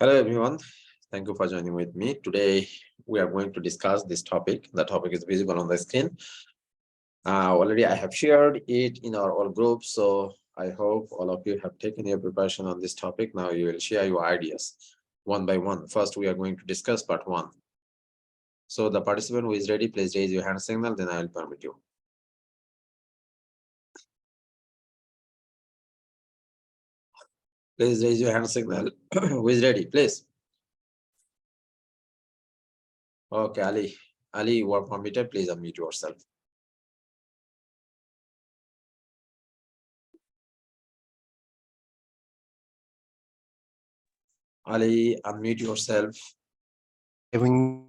Hello, everyone. Thank you for joining with me. Today, we are going to discuss this topic. The topic is visible on the screen. Already, I have shared it in our all groups. So I hope all of you have taken your preparation on this topic. Now you will share your ideas one by one. First, we are going to discuss part one. So the participant who is ready, please raise your hand signal, then I will permit you. Please raise your hand signal. Who is ready, please? Okay, Ali. Ali, you are permitted. Please unmute yourself. Ali, unmute yourself. Having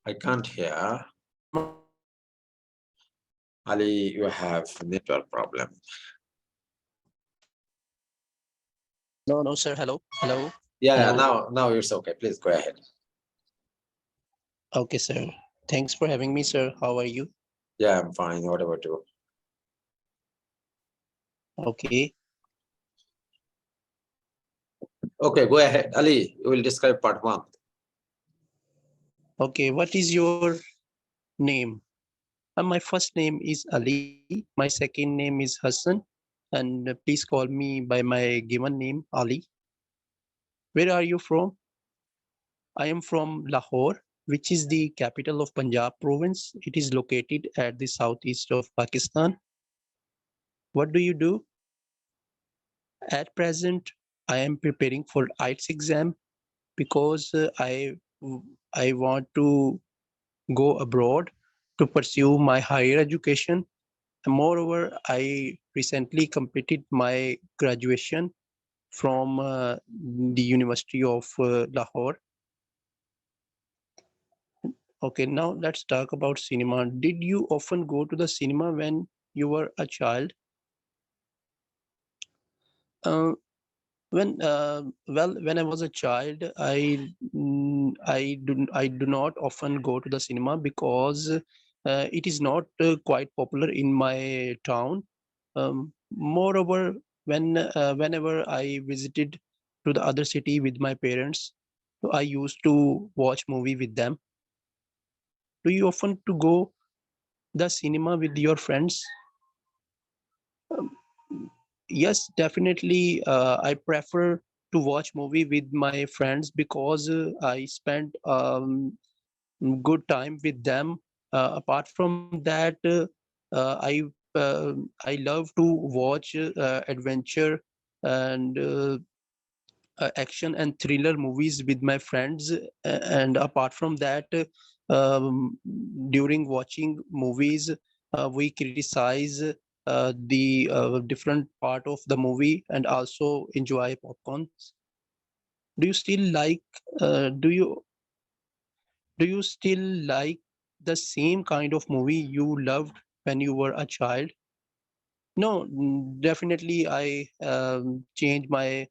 I can't hear. Ali, you have network problem. no, sir. Hello. Yeah, Hello. now it's okay. Please go ahead. Okay, sir. Thanks for having me, sir. How are you? Yeah, I'm fine. What about you? Okay. Okay, go ahead. Ali, you will describe part one. Okay. What is your name? My first name is Ali. My second name is Hassan. And please call me by my given name, Ali. Where are you from? I am from Lahore, which is the capital of Punjab province. It is located at the southeast of Pakistan. What do you do? At present, I am preparing for IELTS exam because I want to go abroad to pursue my higher education. And moreover, I recently completed my graduation from the University of Lahore. Okay, now let's talk about cinema. Did you often go to the cinema when you were a child? Uh, when I was a child, I do not often go to the cinema because it is not quite popular in my town. Moreover, whenever I visited to the other city with my parents, I used to watch movie with them. Do you often to go the cinema with your friends? Um, yes, definitely. I prefer to watch movie with my friends because I spend good time with them. Apart from that, I love to watch adventure and action and thriller movies with my friends. And apart from that, um, during watching movies, we criticize the different part of the movie and also enjoy popcorns. Do you still like? Do you still like the same kind of movie you loved when you were a child? No, definitely I changed my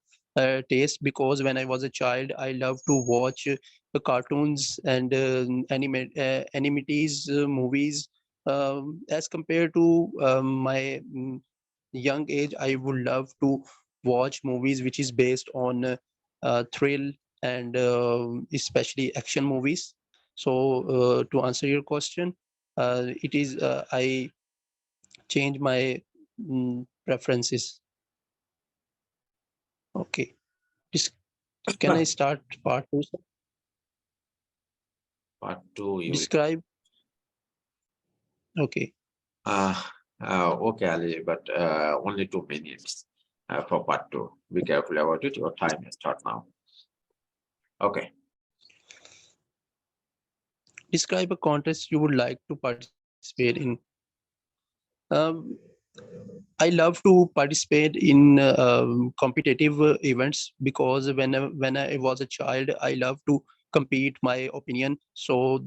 taste because when I was a child, I loved to watch the cartoons and animities movies. As compared to my young age, I would love to watch movies which is based on thrill and especially action movies. So to answer your question, it is I change my preferences. Okay. Dis- can I start part two, sir? Part two, you will. Describe. Okay. Uh, okay, Ali, but only 2 minutes for part two. Be careful about it. Your time is start now. Okay. Describe a contest you would like to participate in. Um, I love to participate in competitive events because when I was a child, I love to compete my opinion. So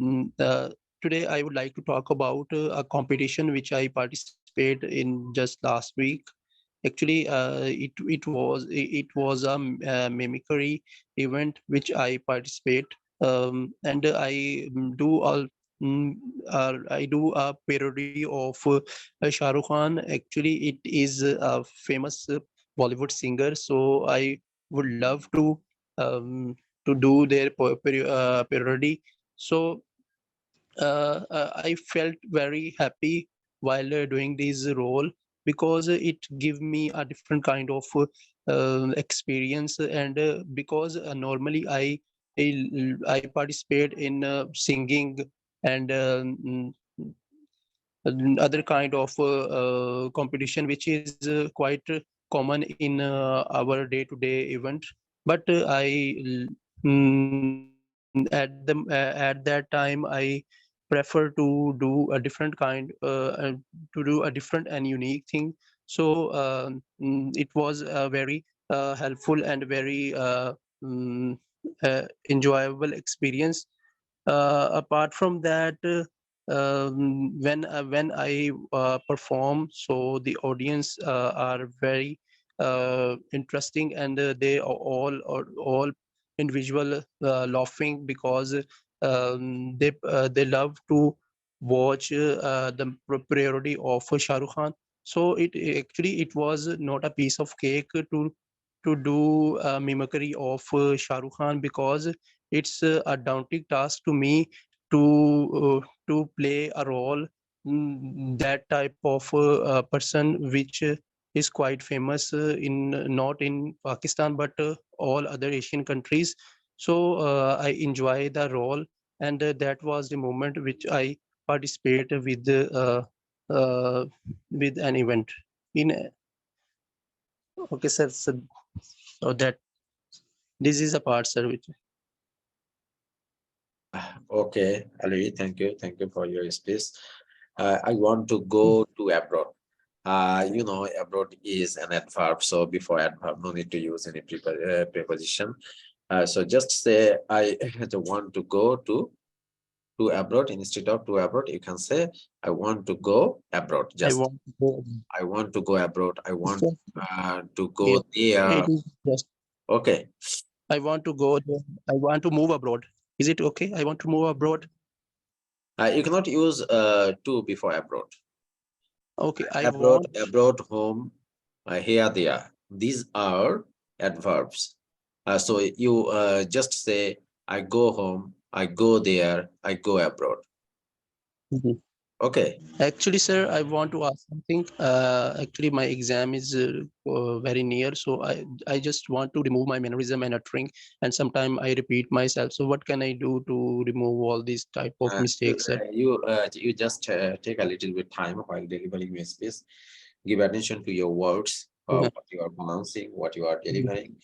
today I would like to talk about a competition which I participated in just last week. Actually, it was a mimicry event which I participate, and I do all. I do a parody of Shah Rukh Khan. Actually, it is a famous Bollywood singer, so I would love to do their parody. So I felt very happy while doing this role because it give me a different kind of experience, and because normally I participate in singing and other kind of competition which is quite common in our day-to-day event, but at that time I prefer to do a different kind to do a different and unique thing. So it was a very helpful and very enjoyable experience. Apart from that, when I perform, so the audience are very interesting, and they are all individual laughing because they love to watch the parody of Shah Rukh Khan. So it was not a piece of cake to do mimicry of Shah Rukh Khan, because it's a daunting task to me to play a role, that type of person which is quite famous in not in Pakistan but all other Asian countries. So I enjoy the role, and that was the moment which I participate uh, with an event. In okay, sir. So that this is a part, sir. Which Okay, Ali, thank you. Thank you for your space. I want to go to abroad. Abroad is an adverb. So before adverb, no need to use any preposition. So just say I want to go to abroad. Instead of to abroad, you can say I want to go abroad. I Just want to go. I want to go abroad. I want to Yeah, go there. it is just Okay. I want to go there. I want to move abroad. Is it okay? I want to move abroad. You cannot use to before abroad. Okay, I Abroad, want. abroad, home, here, there. These are adverbs. So you just say, I go home, I go there, I go abroad. Mhm. Okay. Actually, sir, I want to ask something. Actually, my exam is very near, so I just want to remove my mannerism and uttering, and sometimes I repeat myself. So, what can I do to remove all these type of mistakes, sir? You just take a little bit time while delivering your speech. Give attention to your words, Mhm. what you are pronouncing, what you are Mhm. delivering,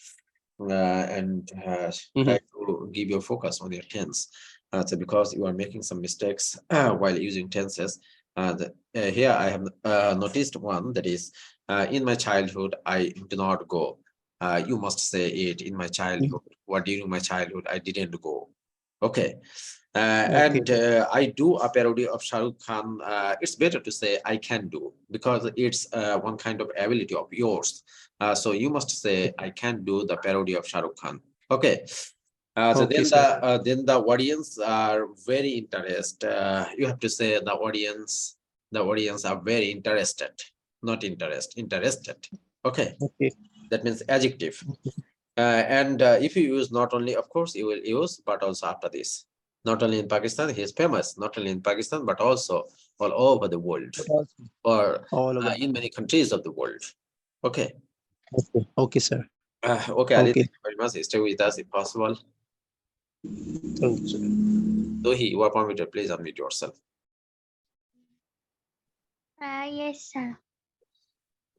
and try Mhm. to give your focus on your tense. So because you are making some mistakes while using tenses, here I have noticed one, that is, in my childhood, I do not go. You must say it, in my childhood, or during my childhood, I didn't go. Okay. Okay. And I do a parody of Shah Rukh Khan. It's better to say I can do, because it's one kind of ability of yours. So you must say I can do the parody of Shah Rukh Khan. Okay. So Okay, sir. then the audience are very interested. You have to say the audience are very interested, not interested. Okay, Okay. that means adjective. And if you use not only, of course, you will use but also after this. Not only in Pakistan, he is famous, not only in Pakistan, but also all over the world, What else? or All over. in many countries of the world. Okay. Okay. Okay, sir. Okay, Ali, Okay. thank you very much. Stay with us if possible. Thank you, sir. Dohi, you are permitted. Please unmute yourself. Yes, sir.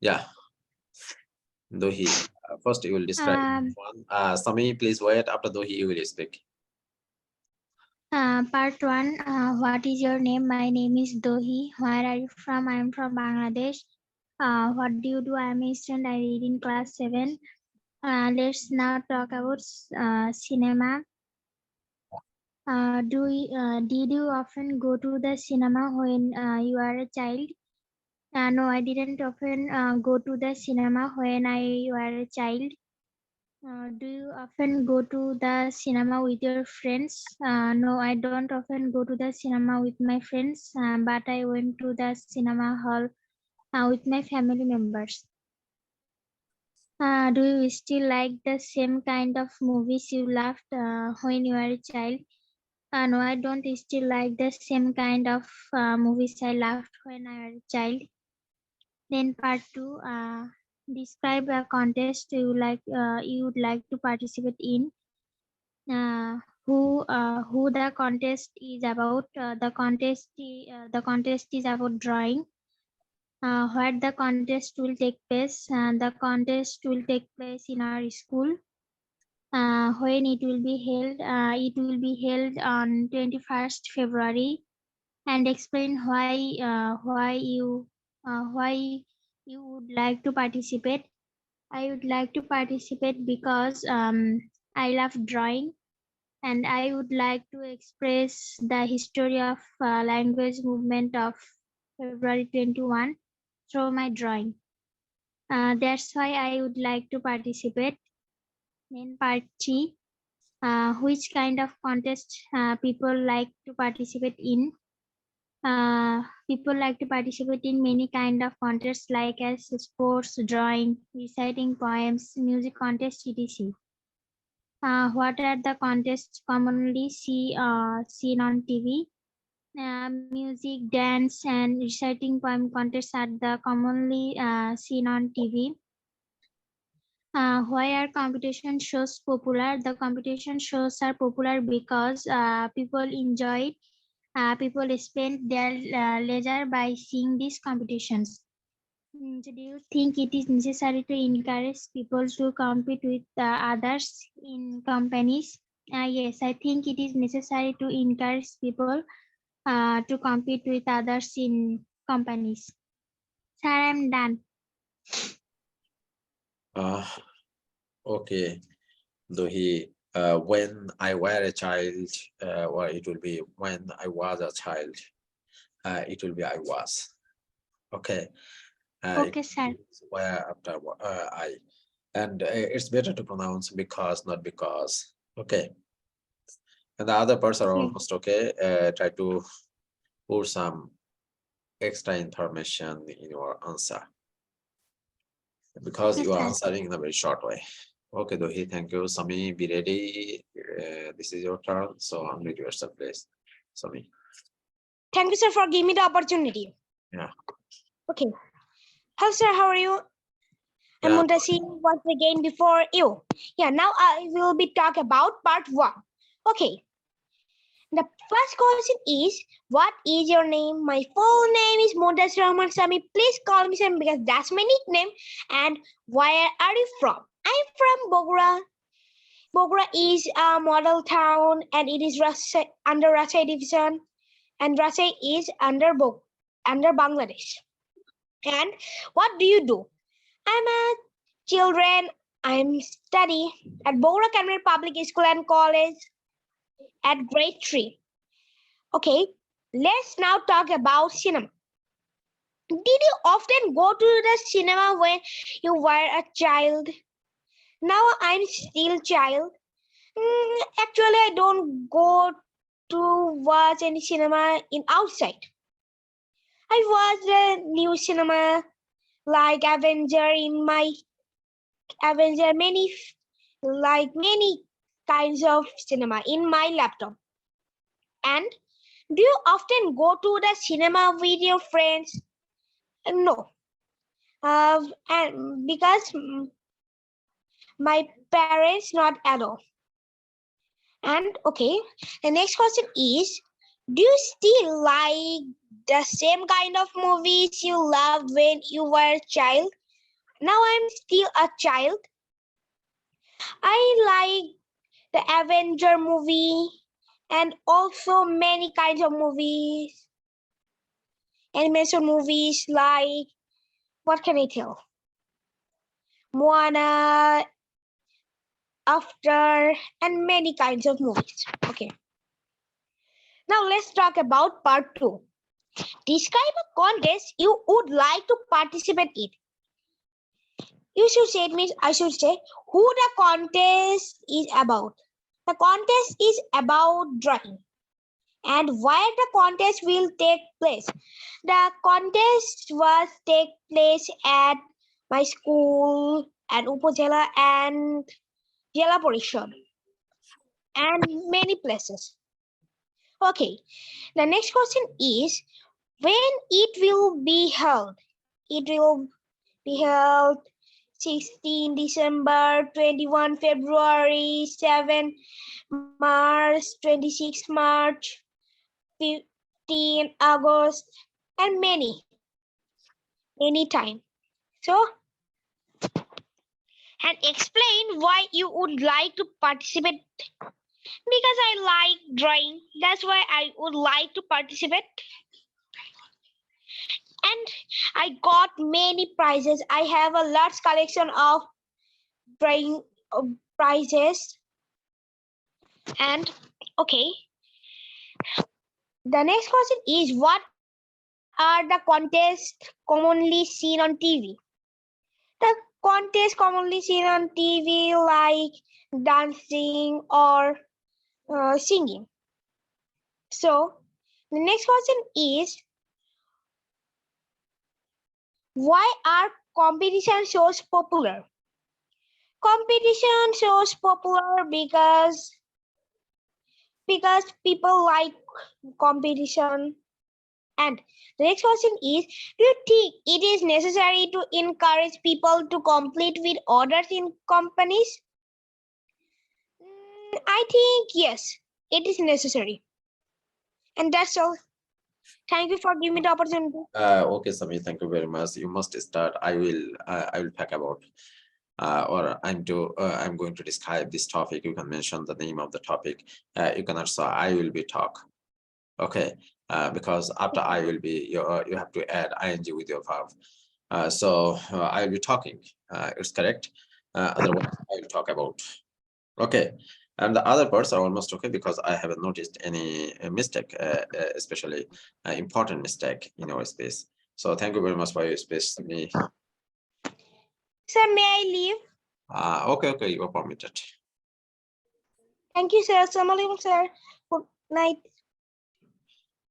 Yeah, Dohi. First, you will describe Um, one. Sami, please wait. After Dohi, you will speak. Part one. What is your name? My name is Dohi. Where are you from? I am from Bangladesh. What do you do? I am a student. I read in class 7. Let's now talk about cinema. Did you often go to the cinema when you are a child? No, I didn't often go to the cinema when I were a child. Do you often go to the cinema with your friends? No, I don't often go to the cinema with my friends, but I went to the cinema hall with my family members. Do you still like the same kind of movies you loved when you were a child? No, I don't still like the same kind of movies I loved when I was a child. Then part two, describe a contest you would like to participate in. Who the contest is about? The contest is about drawing. Where the contest will take place? The contest will take place in our school. When it will be held? It will be held on 21st February. And explain why you would like to participate. I would like to participate because I love drawing, and I would like to express the history of language movement of February 21 through my drawing. That's why I would like to participate. Then part 3, which kind of contest people like to participate in? People like to participate in many kind of contests like as sports, drawing, reciting poems, music contest, etc. What are the contests commonly seen on TV? Music, dance, and reciting poem contests are the commonly seen on TV. Why are competition shows popular? The competition shows are popular because people enjoy it. People spend their leisure by seeing these competitions. So do you think it is necessary to encourage people to compete with others in companies? Yes, I think it is necessary to encourage people to compete with others in companies. Sir, I'm done. Okay, Dohi, when I were a child, or it will be when I was a child, it will be I was. Okay. Okay, sir. Where after I, and it's better to pronounce because, not because. Okay. And the other parts are Okay. almost okay. Try to put some extra information in your answer, because Okay, you are sir. answering in a very short way. Okay, Dohi, thank you. Sami, be ready. This is your turn. So unmute yourself, please. Sami. Thank you, sir, for giving me the opportunity. Yeah. Okay. Hello, sir. How are you? I'm Yeah. Muntasi once again before you. Yeah, now I will be talk about part 1. Okay. The first question is, what is your name? My full name is Muntasir Rahman Sami. Please call me Sami because that's my nickname. And where are you from? I'm from Bogora. Bogora is a model town and it is under Rajshahi division. And Rajshahi is under Bangladesh. And what do you do? I'm a children. I'm study at Bogora Canberra Public School and College at grade 3. Okay, let's now talk about cinema. Did you often go to the cinema when you were a child? Now I'm still child. Actually, I don't go to watch any cinema in outside. I watch the new cinema like many kinds of cinema in my laptop. And do you often go to the cinema with your friends? No. And because my parents not allow. And okay, the next question is, do you still like the same kind of movies you loved when you were a child? Now I'm still a child. I like the Avenger movie and also many kinds of movies. Animation movies like, what can I tell? Moana, After, and many kinds of movies. Okay. Now let's talk about part 2. Describe a contest you would like to participate in. You should say, it means I should say who the contest is about. The contest is about drawing. And where the contest will take place. The contest was take place at my school and Upojala and Jela Parishad and many places. Okay, the next question is when it will be held. It will be held 16 December, 21 February, 7 March, 26 March, 15 August, and many time. So, and explain why you would like to participate. Because I like drawing, that's why I would like to participate. And I got many prizes. I have a large collection of drawing prizes. And okay, the next question is what are the contests commonly seen on TV? The contests commonly seen on TV like dancing or singing. So the next question is why are competition shows popular? Competition shows popular because people like competition. And the next question is, do you think it is necessary to encourage people to compete with others in companies? I think yes, it is necessary. And that's all. Thank you for giving me the opportunity. Okay, Sami, thank you very much. You must start. I will talk about or I'm going to describe this topic. You can mention the name of the topic. You can also I will be talk. Okay, because after I will be you have to add ing with your verb. So I will be talking. It's correct. Otherwise, I will talk about. Okay, and the other parts are almost okay because I haven't noticed any mistake, especially important mistake in our space. So thank you very much for your space. Me. Sir, may I leave? Okay, you are permitted. Thank you, sir. Assalamualaikum, sir. Good night.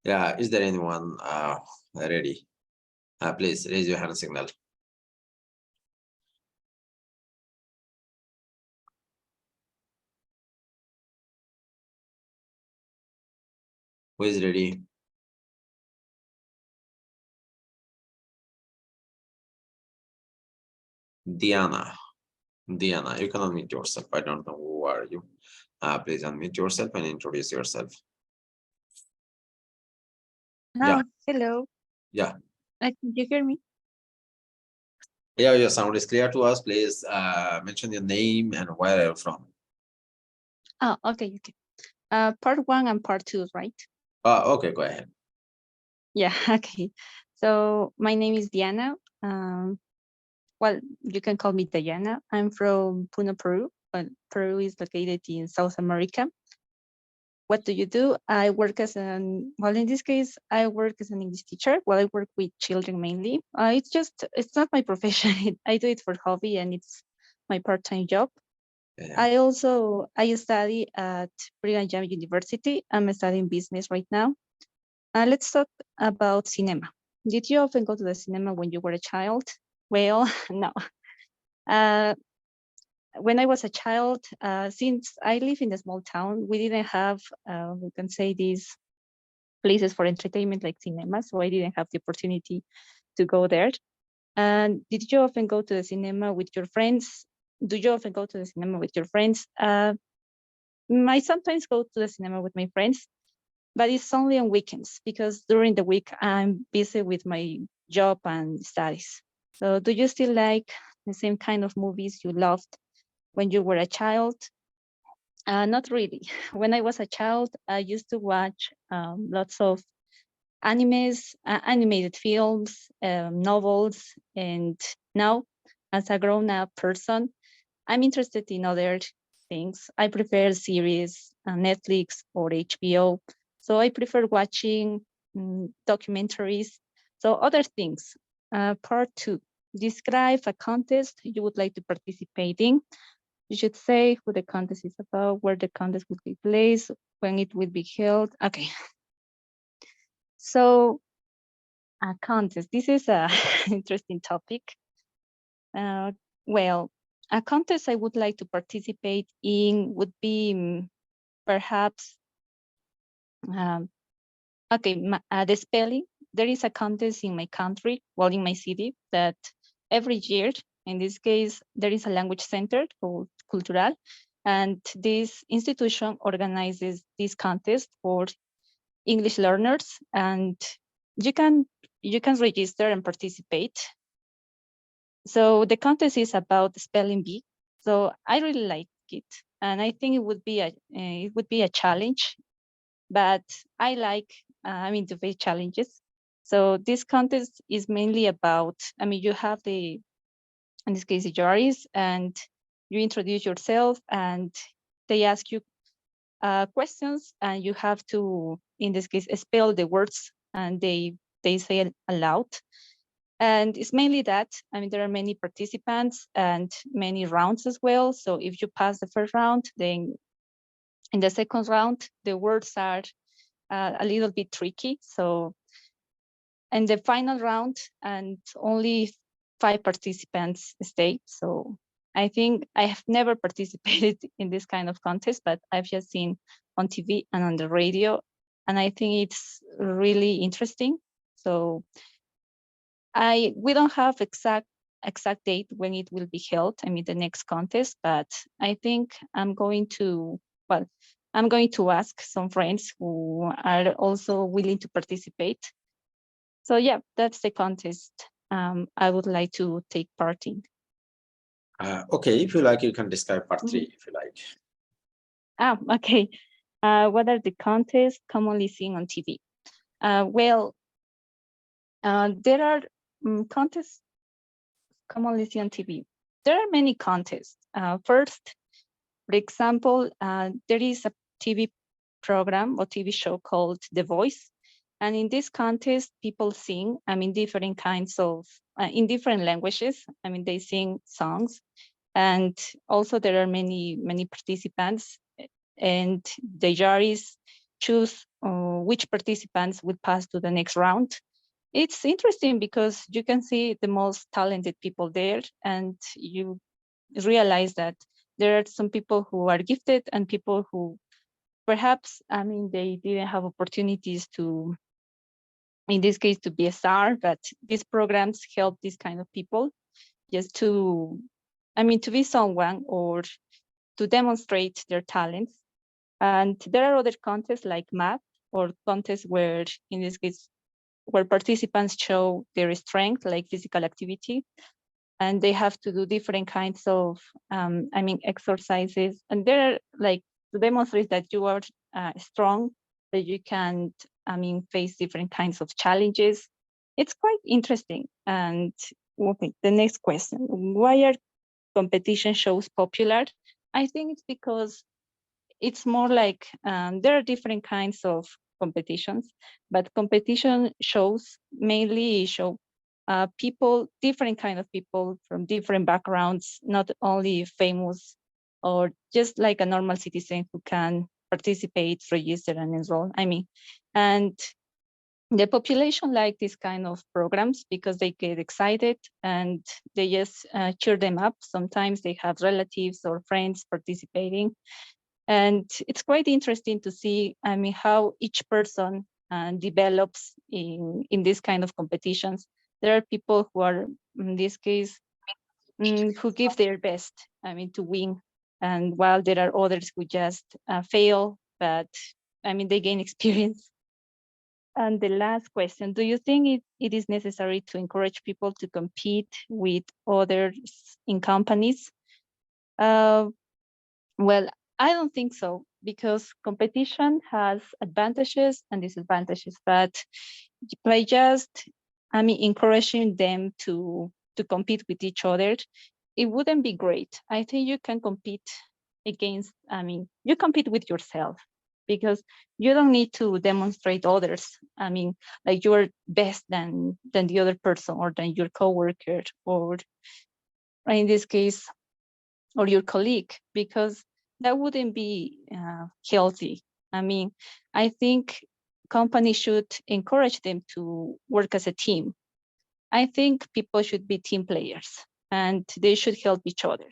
Yeah, is there anyone ready? Please raise your hand signal. Who is ready? Diana, you can unmute yourself. I don't know who are you. Please unmute yourself and introduce yourself. Yeah. Hello. Yeah. Did you hear me? Yeah, your sound is clear to us. Please mention your name and where are you from. Oh, okay. Part 1 and part 2, right? Okay, go ahead. Yeah, okay. So my name is Diana. Well, you can call me Diana. I'm from Puno, Peru. Well, Peru is located in South America. What do? I work as well, in this case, I work as an English teacher. Well, I work with children mainly. It's not my profession. I do it for hobby and it's my part-time job. Yeah. I study at Brigham Young University. I'm studying business right now. Let's talk about cinema. Did you often go to the cinema when you were a child? Well, no. When I was a child, since I live in a small town, we didn't have, we can say, these places for entertainment like cinema, so I didn't have the opportunity to go there. And did you often go to the cinema with your friends? Do you often go to the cinema with your friends? I sometimes go to the cinema with my friends, but it's only on weekends because during the week I'm busy with my job and studies. So do you still like the same kind of movies you loved when you were a child? Not really. When I was a child, I used to watch lots of animes, animated films, novels, and now as a grown-up person, I'm interested in other things. I prefer series, Netflix or HBO. So I prefer watching documentaries. So other things. Part 2. describe a contest you would like to participate in. You should say who the contest is about, where the contest will be placed, when it will be held. Okay. So a contest, this is a interesting topic. Well, a contest I would like to participate in would be perhaps, the spelling. There is a contest in my country, well, in my city, that every year, in this case, there is a language center called Cultural, and this institution organizes this contest for English learners, and you can register and participate. So the contest is about spelling bee. So I really like it, and I think it would be a challenge, but I like to face challenges. So this contest is mainly about, you have in this case, the juries, and you introduce yourself, and they ask you questions, and you have to, in this case, spell the words, and they say it aloud. And it's mainly that. There are many participants and many rounds as well. So if you pass the first round, then in the second round, the words are a little bit tricky. So in the final round, and only 5 participants stay. So I think I have never participated in this kind of contest, but I've just seen on TV and on the radio, and I think it's really interesting. So we don't have exact date when it will be held, the next contest, but I think I'm going to ask some friends who are also willing to participate. So yeah, that's the contest I would like to take part in. Okay, if you like, you can describe part 3 if you like. Okay. What are the contests commonly seen on TV? There are contests commonly seen on TV. There are many contests. First, for example, there is a TV program or TV show called The Voice. And in this contest, people sing, different kinds of, in different languages. They sing songs. And also there are many participants, and the juries choose which participants will pass to the next round. It's interesting because you can see the most talented people there, and you realize that there are some people who are gifted and people who perhaps, they didn't have opportunities to, in this case, to be a star, but these programs help these kind of people just to, to be someone or to demonstrate their talents. And there are other contests like math, or contests where, in this case, where participants show their strength, like physical activity, and they have to do different kinds of, exercises. And they're like to demonstrate that you are strong, that you can, face different kinds of challenges. It's quite interesting. And okay, the next question: why are competition shows popular? I think it's because it's more like there are different kinds of competitions, but competition shows mainly show people, different kind of people from different backgrounds, not only famous or just like a normal citizen who can participate, register, and enroll. And the population like this kind of programs because they get excited and they just cheer them up. Sometimes they have relatives or friends participating. And it's quite interesting to see, how each person develops in this kind of competitions. There are people who are, in this case, who give their best, to win. And while there are others who just fail, but they gain experience. And the last question: do you think it is necessary to encourage people to compete with others in companies? Well, I don't think so, because competition has advantages and disadvantages, but by just, encouraging them to compete with each other, it wouldn't be great. I think you can compete against, you compete with yourself. because you don't need to demonstrate others. I mean, like you are best than the other person or than your coworker or in this case, or your colleague, because that wouldn't be healthy. I mean, I think companies should encourage them to work as a team. I think people should be team players and they should help each other.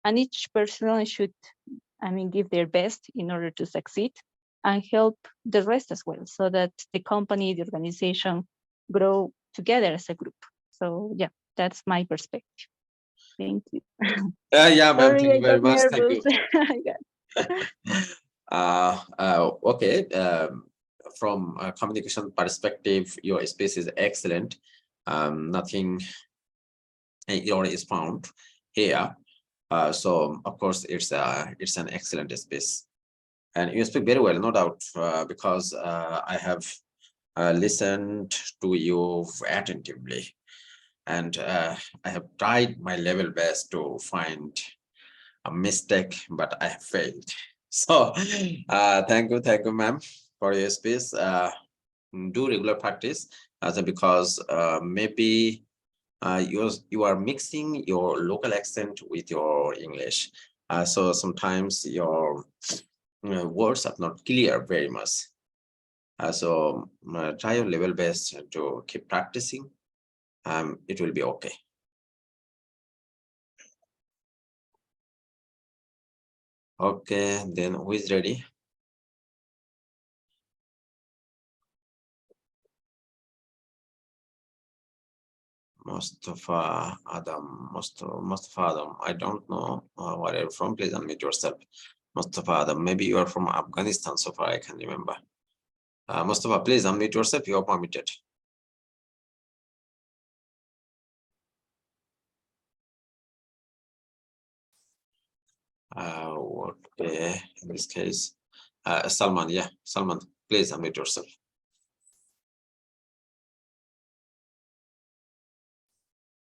And each person should, I mean, give their best in order to succeed and help the rest as well, so that the company, the organization grow together as a group. So yeah, that's my perspective. Thank you. Yeah, ma'am, Sorry, thank I you very got much. Thank nervous. you. Yeah. Okay. From a communication perspective, your space is excellent. Nothing error is found here. So of course it's an excellent space, and you speak very well, no doubt, because I have listened to you attentively, and I have tried my level best to find a mistake, but I have failed. So thank you, ma'am, for your space. Do regular practice, because maybe you are mixing your local accent with your English. So sometimes your words are not clear very much. So try your level best to keep practicing. It will be okay. Okay, then who is ready? Mustafa Adam, Mustafa Adam. I don't know where you're from. Please unmute yourself. Mustafa Adam, maybe you are from Afghanistan, so far I can remember. Mustafa, please unmute yourself. You are permitted. Okay, in this case, Salman, yeah, Salman, please unmute yourself.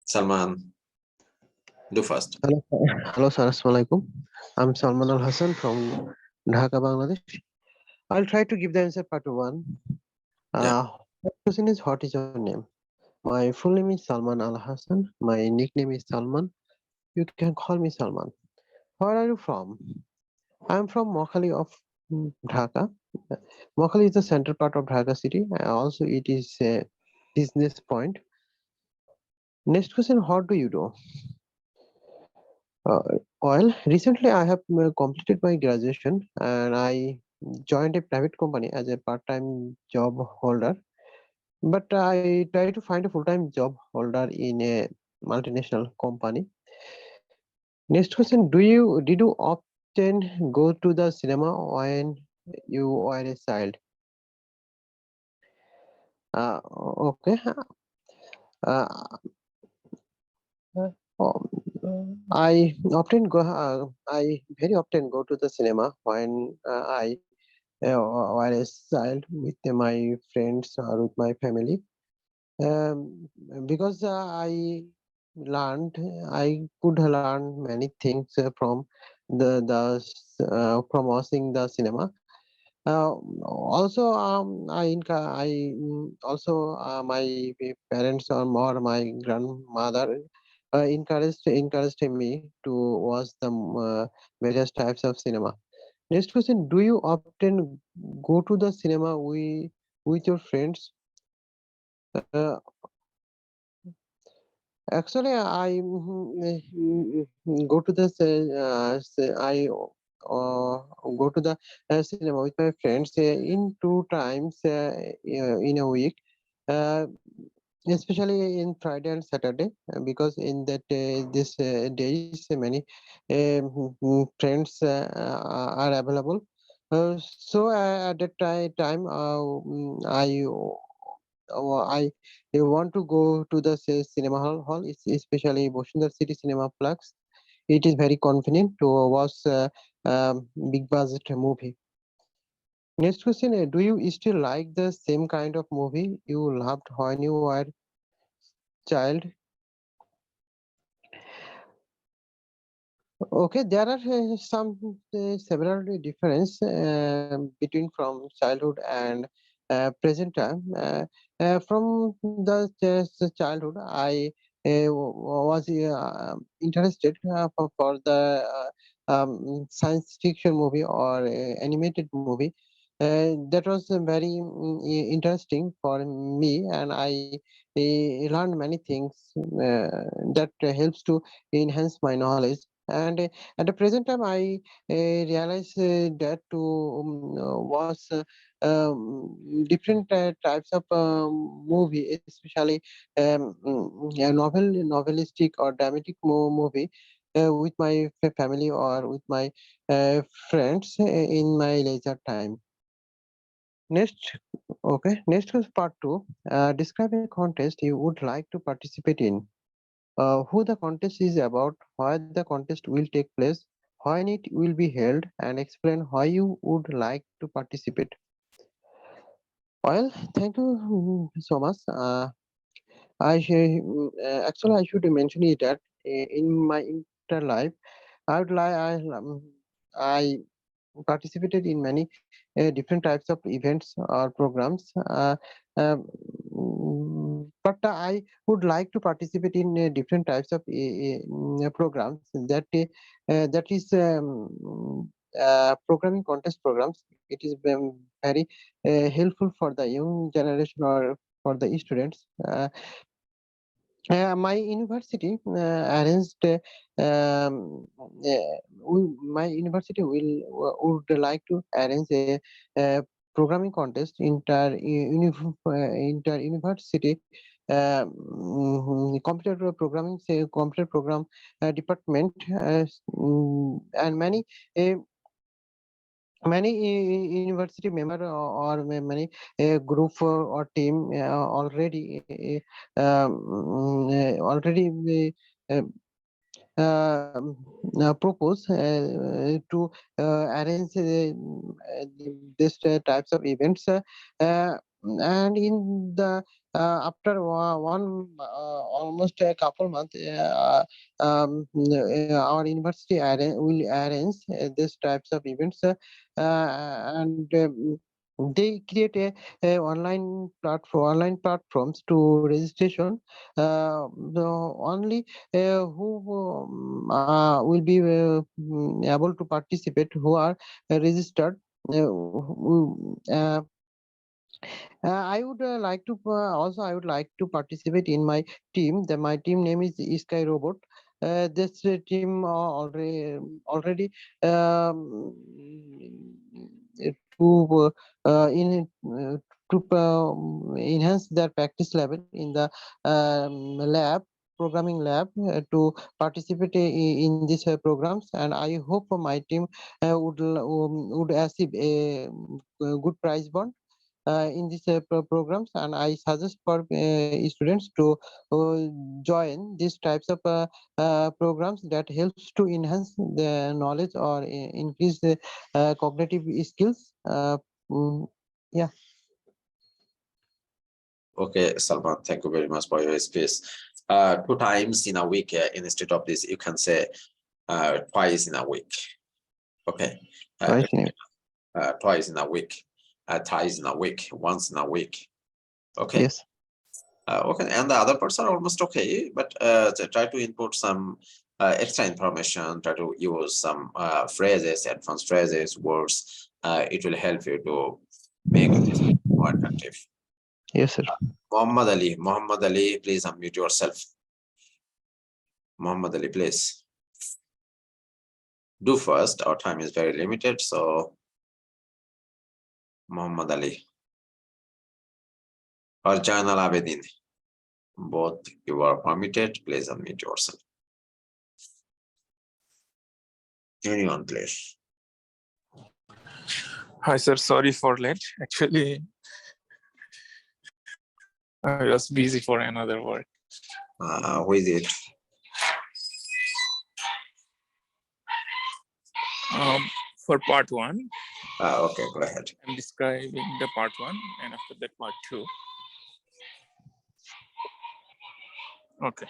Salman, do first. Hello, sir. Assalamualaikum. I'm Salman Al Hassan from Dhaka, Bangladesh. I'll try to give the answer part one. The question is, what is your name? My full name is Salman Al Hassan. My nickname is Salman. You can call me Salman. Where are you from? I'm from Mokhali of Dhaka. Mokhali is the central part of Dhaka city. Also, it is a business point. Next question, what do you do? Well, recently I have completed my graduation and I joined a private company as a part-time job holder. But I try to find a full-time job holder in a multinational company. Next question, did you often go to the cinema when you were a child? Okay. Uh, I I very often go to the cinema when I while a child with my friends or with my family. Because I could learn many things from watching the cinema. Also, also my parents or my grandmother encouraged me to watch the various types of cinema. Next question: do you often go to the cinema with your friends? Uh, Actually, I go to the I go to the cinema with my friends in 2 times in a week, uh, especially in Friday and Saturday, because in that this days many friends are available. So at that time, I want to go to the cinema hall, especially Boshundar City Cinema Plex. It is very convenient to watch big budget movie. Next question: do you still like the same kind of movie you loved when you were child? Okay, there are some several difference between from childhood and present time. From the childhood, I was interested for the science fiction movie or animated movie. That was very interesting for me, and I learned many things that helps to enhance my knowledge. And at the present time, I realize that to watch different types of movie, especially novelistic or dramatic movie with my family or with my friends in my leisure time. Next, okay, next is part two. Describe a contest you would like to participate in. Who the contest is about, why the contest will take place, when it will be held, and explain why you would like to participate. Well, thank you so much. Actually I should mention it that in my inter life, I would like I participated in many different types of events or programs. But I would like to participate in different types of programs that is programming contest programs. It is very helpful for the young generation or for the students. My university arranged my university would like to arrange a programming contest inter university computer programming, say computer program department, and uh, many university member or many group or team already propose to arrange this types of events, and in the after one almost a couple months, our university will arrange this types of events, and they create online platforms to registration. The only who will be able to participate, who are registered. I would like to also I would like to participate in my team. My team name is Sky Robot. This team already um, to in to enhance their practice level in the lab, programming lab, to participate in these programs, and I hope my team would achieve a good prize bond in these programs, and I suggest for students to join these types of programs that helps to enhance the knowledge or increase the cognitive skills. Mm, yeah. Okay, Salman, thank you very much for your space. 2 times in a week, instead of this, you can say twice in a week. Okay. Right. Twice in a week, thrice in a week, once in a week. Okay. Yes. Okay, and the other parts are almost okay, but try to input some extra information, try to use some phrases, advanced phrases, words. It will help you to make this more attractive. Yes, sir. Muhammad Ali, please unmute yourself. Muhammad Ali, please. Do first, our time is very limited, so Muhammad Ali or Jainal Abedin, both you are permitted, please unmute yourself. Anyone, please. Hi, sir. Sorry for late. Actually, I was busy for another work. Who is it? For part one, Okay, go ahead. I'm describing the part one, and after that, part two. Okay.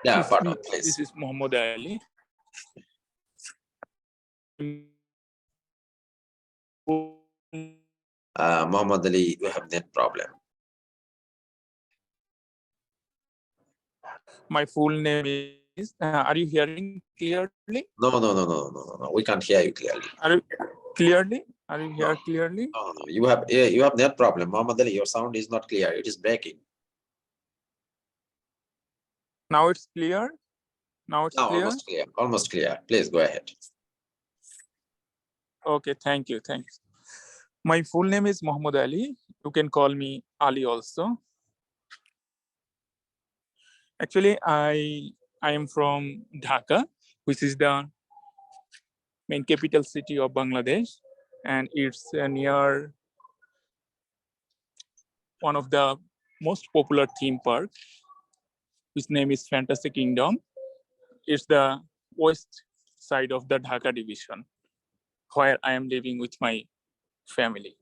Yeah, This, part one, this please. is Muhammad Ali. Muhammad Ali, you have net problem. My full name is. Are you hearing clearly? No. We can't hear you clearly. Are you clearly? Are you here clearly? No. You have net problem. Muhammad Ali, your sound is not clear. It is breaking. Now it's clear. Now it's Now clear. almost clear. Almost clear. Please go ahead. Okay, thank you. Thanks. My full name is Muhammad Ali. You can call me Ali also. Actually, I am from Dhaka, which is the main capital city of Bangladesh, and it's near one of the most popular theme park, which name is Fantasy Kingdom. It's the west side of the Dhaka division, where I am living with my family.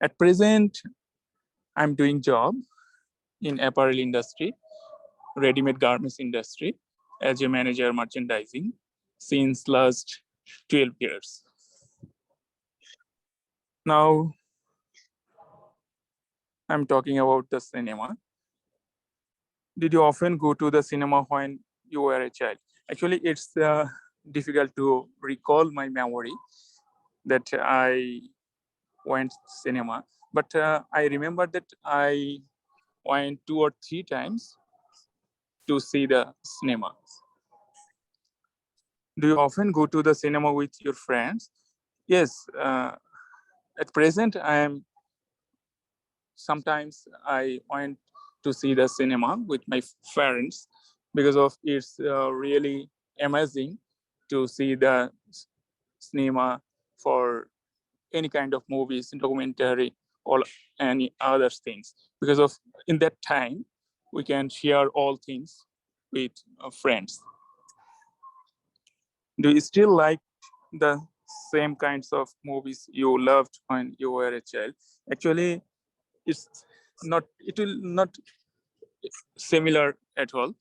At present, I'm doing job in apparel industry, ready-made garments industry, as a manager merchandising since last 12 years. Now, I'm talking about the cinema. Did you often go to the cinema when you were a child? Actually, it's difficult to recall my memory that I went cinema, but I remember that I went 2 or 3 times to see the cinema. Do you often go to the cinema with your friends? Yes, at present sometimes I went to see the cinema with my parents because of it's really amazing to see the cinema for any kind of movies, documentary, or any other things. Because of in that time, we can share all things with friends. Do you still like the same kinds of movies you loved when you were a child? Actually, it will not similar at all.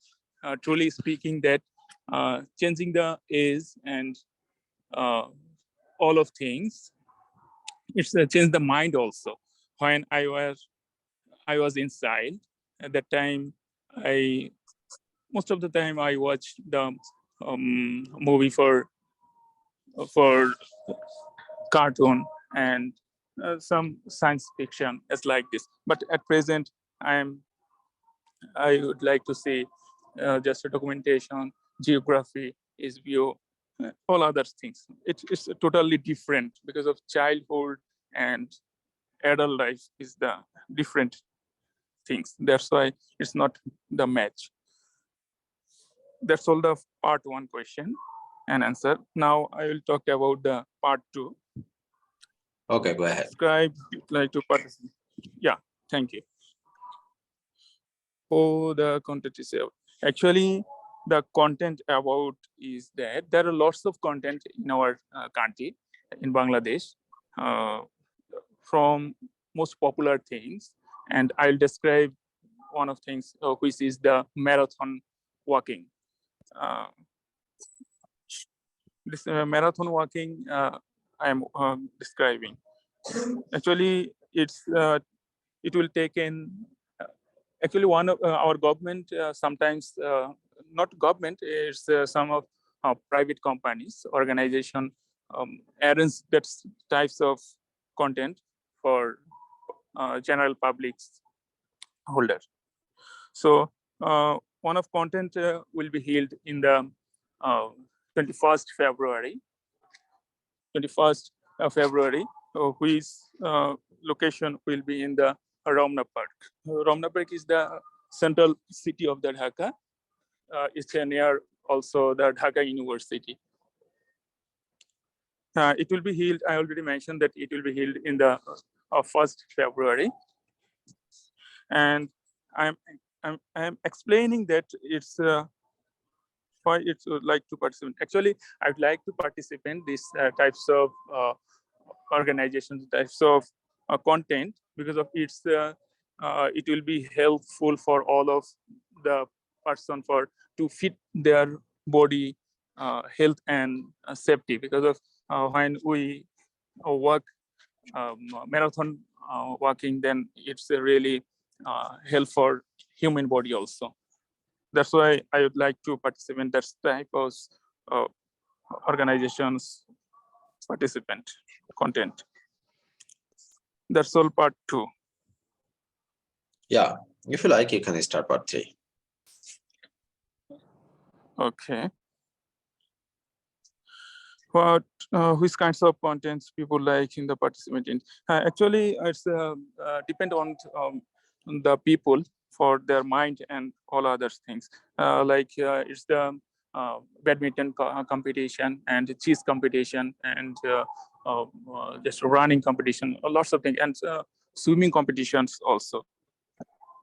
Truly speaking, that changing the age and all of things, it's changed the mind also. When I was inside at that time, most of the time I watched the movie for cartoon and some science fiction as like this. But at present, I would like to see just a documentation, geography, is view, all other things. It's totally different because of childhood and adult life is the different things. That's why it's not the match. That's all the part 1 question and answer. Now I will talk about the part 2. Okay, go ahead. Subscribe, like to participate. Yeah, thank you. Oh, the content is actually the content about is that there are lots of content in our country, in Bangladesh, from most popular things, and I'll describe one of things which is the marathon walking. This marathon walking I am describing. Actually, it will take in. Actually, one of our government sometimes not government, it's some of private companies, organization arrange that types of content for general public's holder. So one of content will be held in the 21st February. 21st February, which location will be in the Ramna Park. Ramna Park is the central city of the Dhaka. It's near also the Dhaka University. It will be held, I already mentioned that it will be held in the 1st February. And I'm explaining that it's why it's like to participate. Actually, I'd like to participate in these types of organizations, types of content, because of it will be helpful for all of the person for to fit their body health and safety, because of when we work marathon walking, then it's a really help for human body also. That's why I would like to participate in that type of organizations participant content. That's all part 2. Yeah, if you like, you can start part 3. Okay. What which kinds of contents people like in the participant? Actually, it's depend on the people for their mind and all other things. It's the badminton competition and cheese competition and just running competition, lots of things, and swimming competitions also.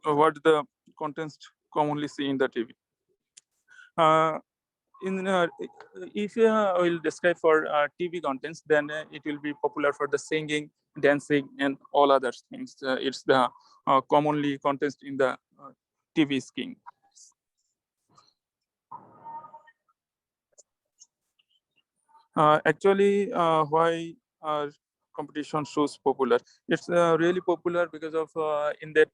What the contents commonly see in the TV? If I will describe for TV contents, then it will be popular for the singing, dancing, and all other things. It's the commonly contest in the TV scheme. Actually, why are competition shows popular? It's really popular because of in that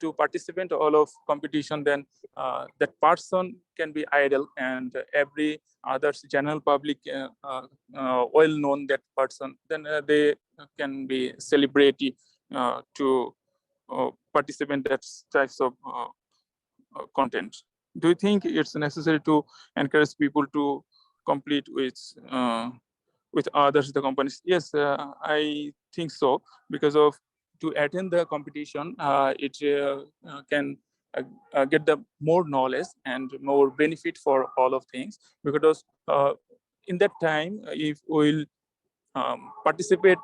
to participate all of competition, then that person can be idle, and every others general public well known that person, then they can be celebrity to participate that types of content. Do you think it's necessary to encourage people to compete with others, the companies? Yes, I think so, because of to attend the competition, it can get the more knowledge and more benefit for all of things, because in that time, if we'll participate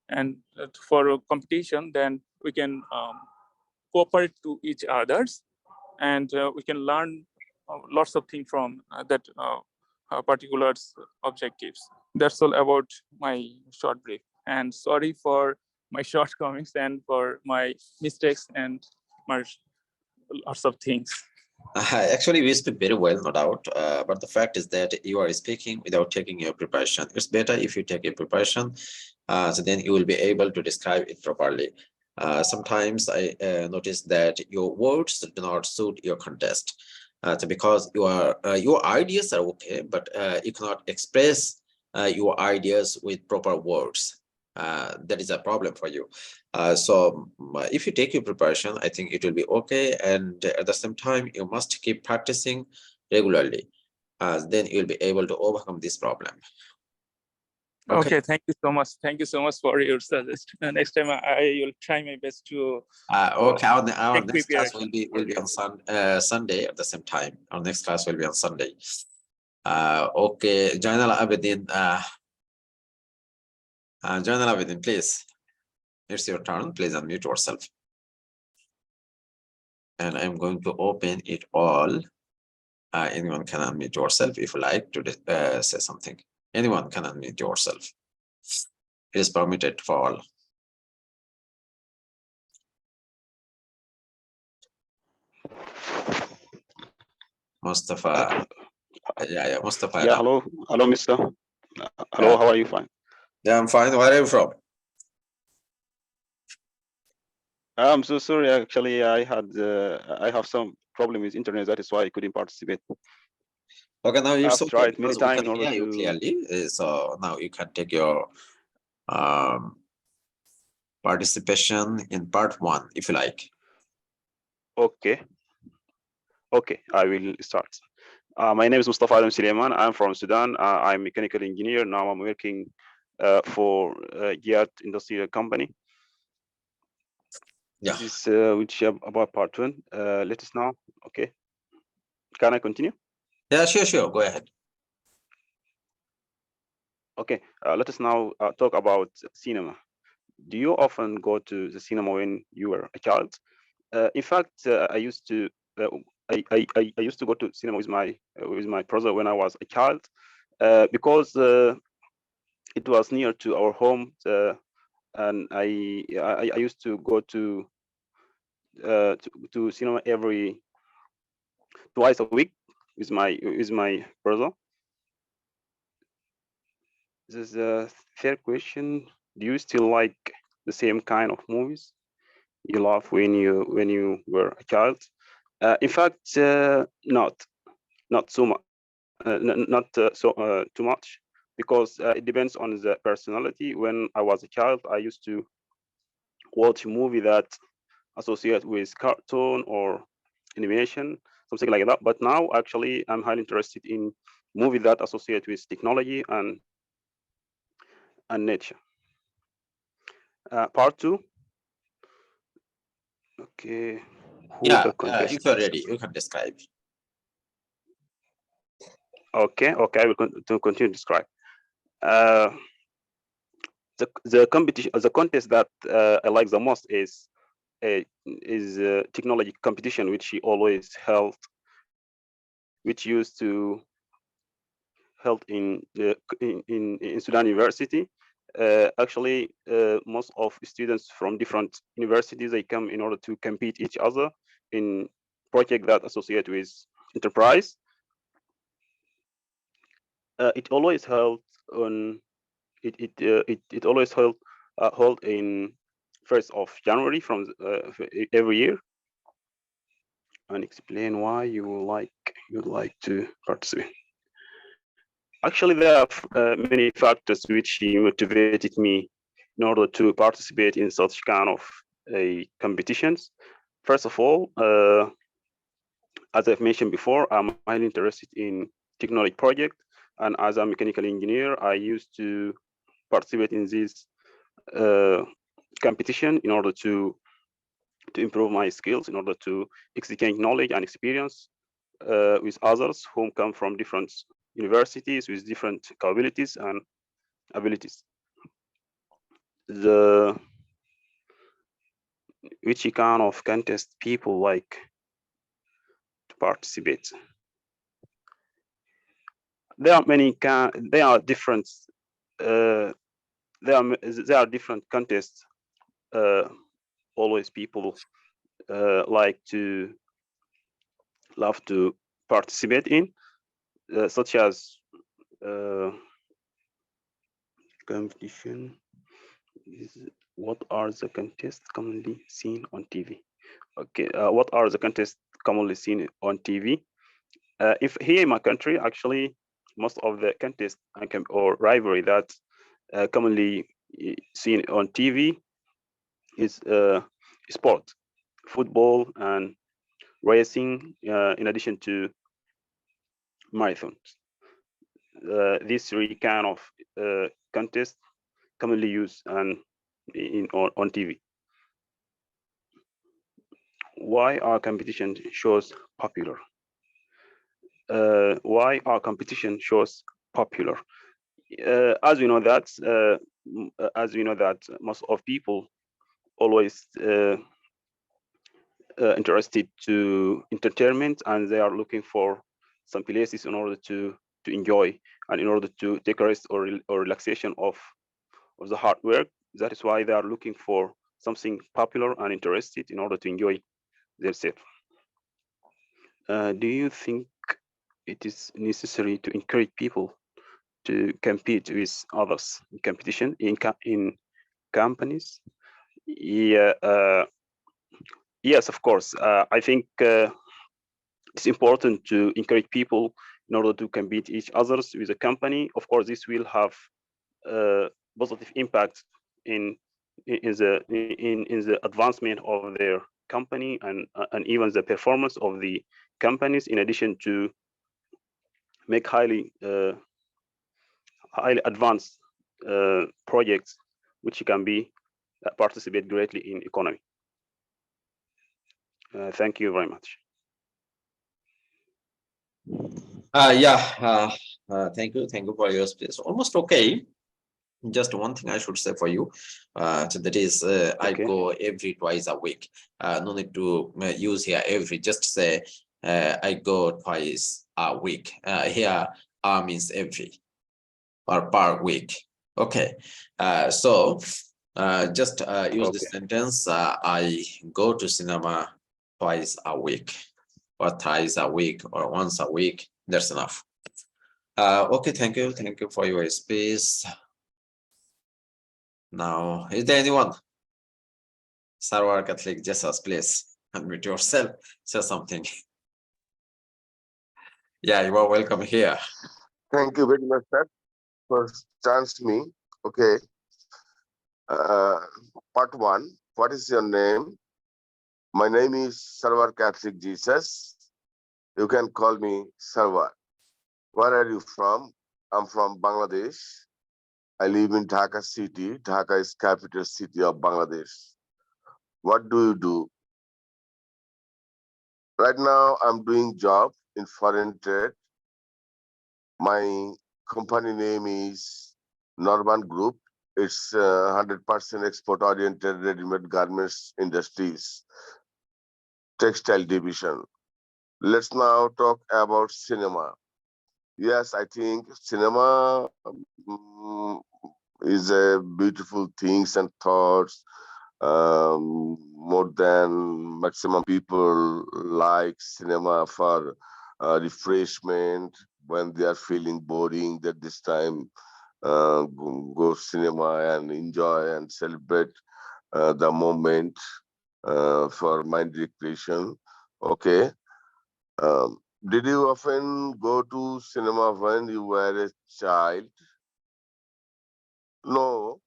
and for a competition, then we can cooperate to each others, and we can learn lots of things from that particular objectives. That's all about my short brief, and sorry for my shortcomings and for my mistakes and my lots of things. Actually, we speak very well, no doubt. But the fact is that you are speaking without taking your preparation. It's better if you take a preparation, so then you will be able to describe it properly. Sometimes I notice that your words do not suit your contest. So because your ideas are okay, but you cannot express your ideas with proper words. That is a problem for you. So if you take your preparation, I think it will be okay. And at the same time, you must keep practicing regularly. Then you'll be able to overcome this problem. Okay, thank you so much. Thank you so much for your suggestion. Next time I will try my best to. Okay, our take next class preparation. will be on Sunday at the same time. Our next class will be on Sunday. Okay, Jainal Abedin. Jainal Abedin, please. It's your turn. Please unmute yourself. And I'm going to open it all. Anyone can unmute yourself if you like to say something. Anyone can unmute yourself. It is permitted for all. Mustafa. Yeah, Mustafa. Yeah, hello, mister. Hello, how are you? Fine. Yeah, I'm fine. Where are you from? I'm so sorry. Actually, I have some problem with internet. That is why I couldn't participate. Okay, now it's I've tried many because we times can in order hear you to. clearly. So now you can take your participation in part 1, if you like. Okay. Okay, I will start. My name is Mustafa Adam Suleiman. I'm from Sudan. I'm a mechanical engineer. Now I'm working for Giat Industrial Company. Yeah. This is which about part 1. Let us now. Okay. Can I continue? Yeah, sure. Go ahead. Okay. Let us now talk about cinema. Do you often go to the cinema when you were a child? In fact, I used to. I used to go to cinema with my brother when I was a child, because it was near to our home, and I used to go to cinema every twice a week with my brother. This is a fair question. Do you still like the same kind of movies you love when you were a child? In fact, not so much, too much, because it depends on the personality. When I was a child, I used to watch a movie that associate with cartoon or animation, something like that. But now, actually, I'm highly interested in movies that associate with technology and nature. Part 2. Okay. Yeah, if you're ready, you can describe. Okay, I will continue to describe. The competition, the contest that I like the most is technology competition, which he always held, which used to held in Sudan University. Actually, most of students from different universities, they come in order to compete each other in project that associate with enterprise. It always held on it always held in 1st of January from every year. And explain why you'd like to participate. Actually, there are many factors which motivated me in order to participate in such kind of competitions. First of all, as I've mentioned before, I'm highly interested in technology project, and as a mechanical engineer, I used to participate in this competition in order to improve my skills, in order to exchange knowledge and experience with others who come from different universities with different capabilities and abilities. Which kind of contest people like to participate? There are many. There are different. There are different contests. Always people love to participate in, such as competition. What are the contests commonly seen on TV? Okay, what are the contests commonly seen on TV? If here in my country, actually, most of the contests or rivalry that commonly seen on TV is sport, football, and racing, in addition to marathons. These three kind of contests commonly used on TV. Why are competition shows popular? Why are competition shows popular? As we know that most of people always interested to entertainment, and they are looking for some places in order to enjoy and in order to take a rest or relaxation of the hard work. That is why they are looking for something popular and interested in order to enjoy themselves. Do you think it is necessary to encourage people to compete with others in competition in companies? Yeah, yes, of course. I think it's important to encourage people in order to compete each others with a company. Of course, this will have positive impact in the advancement of their company and even the performance of the companies, in addition to make highly advanced projects which can be participate greatly in economy. Thank you very much. Thank you for your space. Almost okay. Just one thing I should say for you, so that is, I go every twice a week. No need to use here every. Just say I go twice a week. Here means every or per week. Okay. So just use the sentence. I go to cinema twice a week. or thrice a week or once a week. That's enough. Okay, thank you for your space. Now, is there anyone? Sarwar Catholic Jesus, please unmute yourself, say something. Yeah, you are welcome here. Thank you very much, sir, for chance me. Okay. Part 1. What is your name? My name is Sarwar Catholic Jesus. You can call me Sarwar. Where are you from? I'm from Bangladesh. I live in Dhaka city. Dhaka is capital city of Bangladesh. What do you do? Right now, I'm doing job in foreign trade. My company name is Norman Group. It's 100% export-oriented ready-made garments industries, textile division. Let's now talk about cinema. Yes, I think cinema is a beautiful things and thoughts. More than maximum people like cinema for refreshment when they are feeling boring. That this time go cinema and enjoy and celebrate the moment for mind recreation. Okay. Did you often go to cinema when you were a child? No.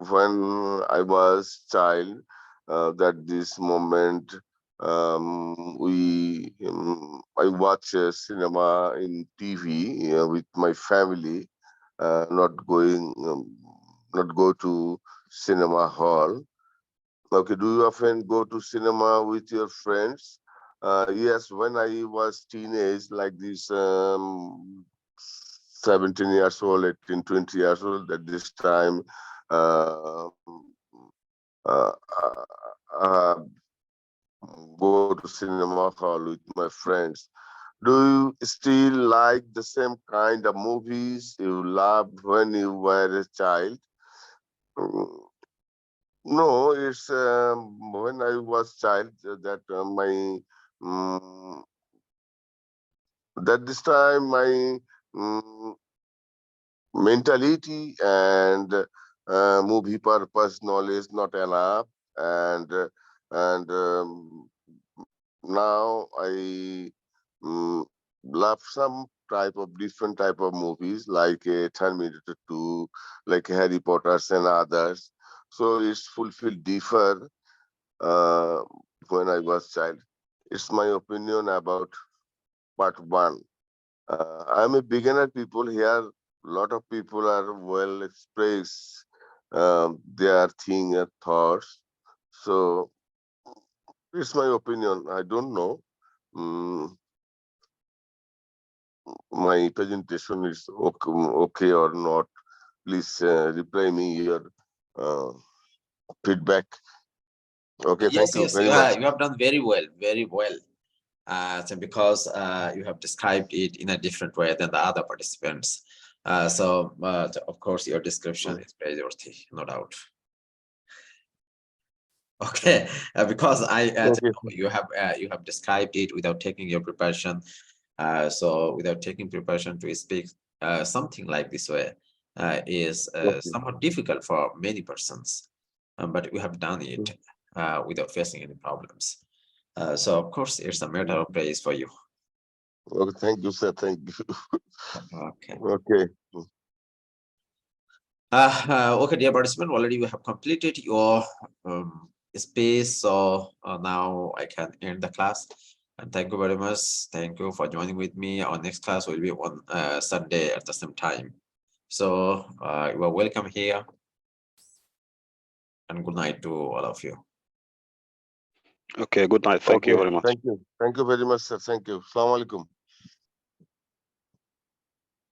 When I was child, that this moment I watch cinema in TV with my family, not go to cinema hall. Okay, do you often go to cinema with your friends? Yes, when I was teenage, like this, 17 years old, 18, 20 years old, at this time, uh, uh, uh, go to cinema hall with my friends. Do you still like the same kind of movies you loved when you were a child? No, it's when I was child that that this time my mentality and movie purpose knowledge not enough, and now I love some type of different type of movies like Terminator 2, like Harry Potters and others. So it's fulfilled differ when I was child. It's my opinion about part 1. I'm a beginner people here. A lot of people are well expressed their thing and thoughts. So it's my opinion. I don't know. My presentation is okay or not. Please reply me your feedback. Okay, Yes, thank you yes, very much. you have done very well, very well. So because you have described it in a different way than the other participants. So of course your description is praiseworthy, no doubt. Okay, because you have described it without taking your preparation. So without taking preparation to speak something like this way is somewhat difficult for many persons, but we have done it without facing any problems. So of course it's a matter of praise for you. Okay, thank you, sir. Thank you. Okay. Okay. Okay, dear participant, already we have completed your space, so now I can end the class. And thank you very much. Thank you for joining with me. Our next class will be on Sunday at the same time. So you are welcome here. And good night to all of you. Okay, good night. Thank you very much. Thank you. Thank you very much, sir. Thank you. Assalamu alaikum.